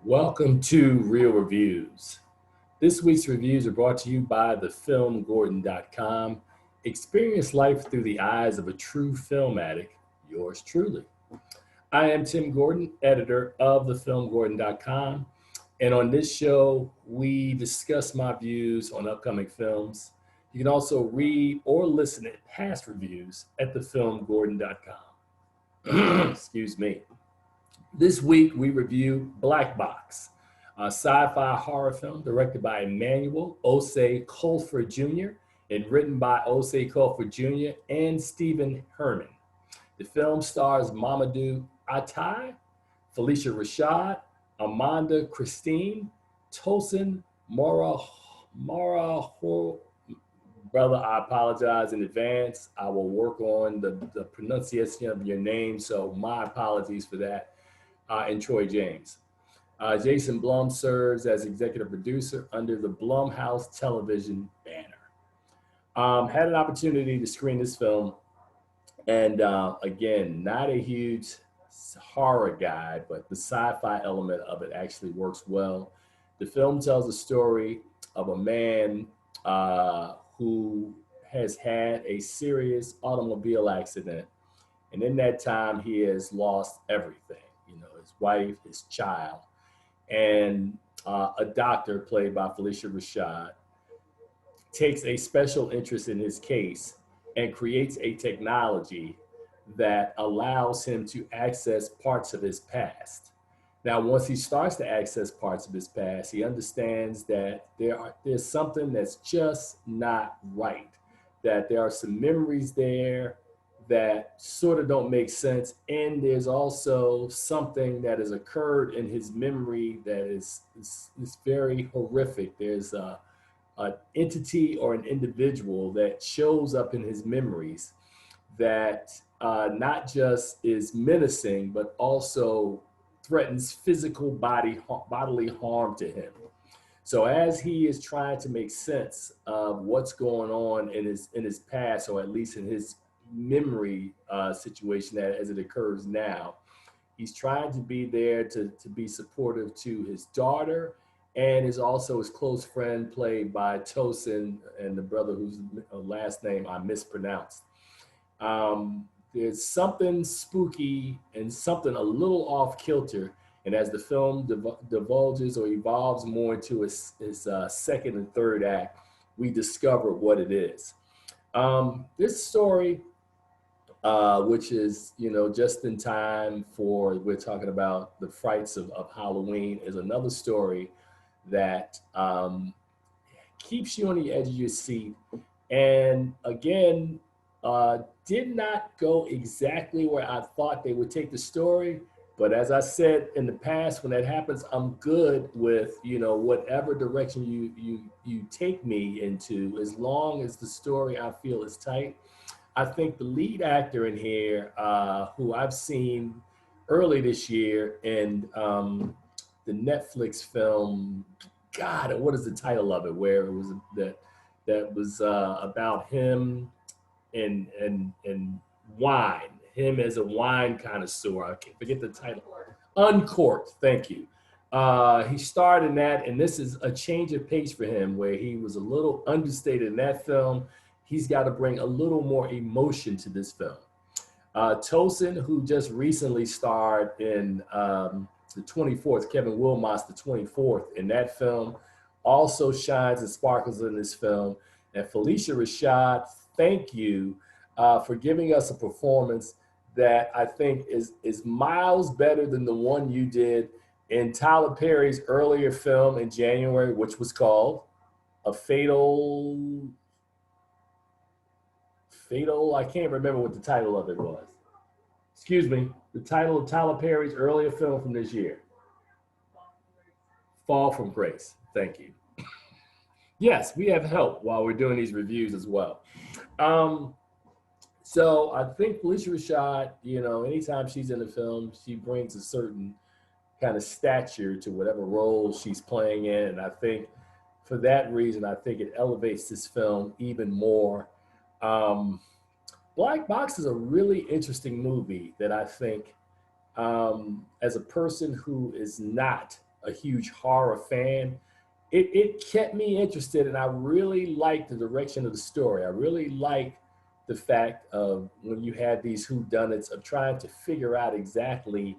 Welcome to Real Reviews. This week's reviews are brought to you by thefilmgordon.com. Experience life through the eyes of a true film addict, yours truly. I am Tim Gordon, editor of thefilmgordon.com, and on this show, we discuss my views on upcoming films. You can also read or listen to past reviews at thefilmgordon.com. Excuse me. This week, we review Black Box, a sci-fi horror film directed by Emmanuel Osei-Kuffour Jr. and written by Osei-Kuffour Jr. and Stephen Herman. The film stars Mamoudou, Athie, Phylicia Rashad, Amanda Christine, Tosin, Morohunfola. Brother, I apologize in advance. I will work on the pronunciation of your name, so my apologies for that. And Troy James. Jason Blum serves as executive producer under the Blumhouse television banner. Had an opportunity to screen this film, and again, not a huge horror guy, but the sci-fi element of it actually works well. The film tells the story of a man who has had a serious automobile accident, and in that time, he has lost everything. His wife, his child, and a doctor played by Phylicia Rashad takes a special interest in his case and creates a technology that allows him to access parts of his past. Now, once he starts to access parts of his past, he understands that there's something that's just not right, that there are some memories there that sort of don't make sense. And there's also something that has occurred in his memory that is very horrific. There's an entity or an individual that shows up in his memories that not just is menacing, but also threatens physical bodily harm to him. So as he is trying to make sense of what's going on in his past, or at least in his memory situation as it occurs now, he's trying to be there to be supportive to his daughter, and is also his close friend played by Tosin and the brother whose last name I mispronounced. There's something spooky and something a little off kilter, and as the film divulges or evolves more into his second and third act, we discover what it is. This story, which is, just in time for, we're talking about the frights of Halloween, is another story that keeps you on the edge of your seat. And again, did not go exactly where I thought they would take the story. But as I said in the past, when that happens, I'm good with, whatever direction you take me into, as long as the story I feel is tight. I think the lead actor in here, who I've seen early this year in the Netflix film, God, what is the title of it? Where it was that was about him and wine, him as a wine connoisseur. I can't forget the title. Uncorked. Thank you. He starred in that, and this is a change of pace for him, where he was a little understated in that film. He's got to bring a little more emotion to this film. Tosin, who just recently starred in the 24th, Kevin Wilmot's The 24th in that film, also shines and sparkles in this film. And Phylicia Rashad, thank you for giving us a performance that I think is miles better than the one you did in Tyler Perry's earlier film in January, which was called A Fatal, I can't remember what the title of it was. Excuse me, the title of Tyler Perry's earlier film from this year. Fall from Grace. Thank you. Yes, we have help while we're doing these reviews as well. So I think Phylicia Rashad, anytime she's in a film, she brings a certain kind of stature to whatever role she's playing in. And I think for that reason, I think it elevates this film even more. Black Box is a really interesting movie that I think, as a person who is not a huge horror fan, it kept me interested, and I really liked the direction of the story. I really liked the fact of when you had these whodunits of trying to figure out exactly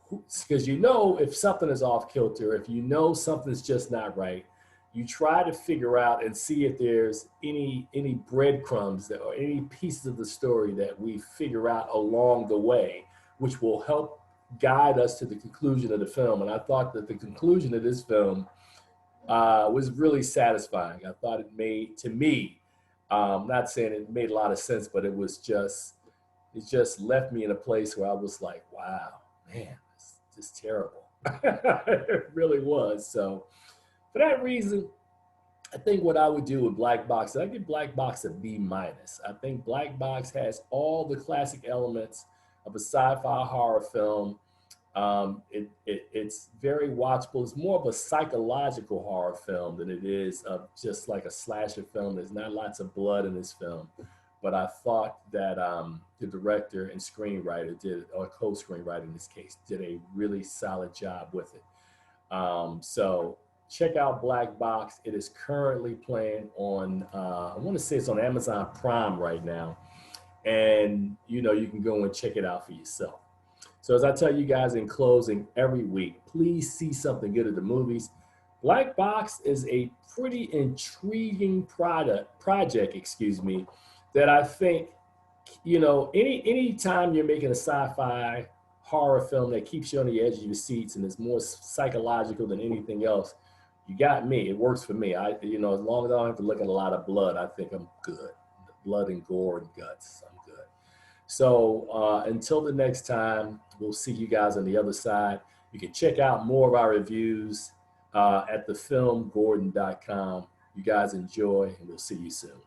who, because you know if something is off kilter, if you know something's just not right, you try to figure out and see if there's any breadcrumbs that, or any pieces of the story that we figure out along the way, which will help guide us to the conclusion of the film. And I thought that the conclusion of this film was really satisfying. I thought it made, to me, not saying it made a lot of sense, but it just left me in a place where I was like, wow, man, it's just terrible. It really was. So for that reason, I think what I would do with Black Box, I give Black Box a B minus. I think Black Box has all the classic elements of a sci-fi horror film. It's very watchable. It's more of a psychological horror film than it is just like a slasher film. There's not lots of blood in this film, but I thought that the director and screenwriter did, or co-screenwriter in this case, did a really solid job with it. So check out Black Box. It is currently playing on, I want to say it's on Amazon Prime right now. And, you know, you can go and check it out for yourself. So as I tell you guys in closing every week, please see something good at the movies. Black Box is a pretty intriguing project, that I think, you know, any time you're making a sci-fi horror film that keeps you on the edge of your seats and is more psychological than anything else, you got me. It works for me. You know, as long as I don't have to look at a lot of blood, I think I'm good. Blood and gore and guts, I'm good. So until the next time, we'll see you guys on the other side. You can check out more of our reviews at thefilmgordon.com. You guys enjoy, and we'll see you soon.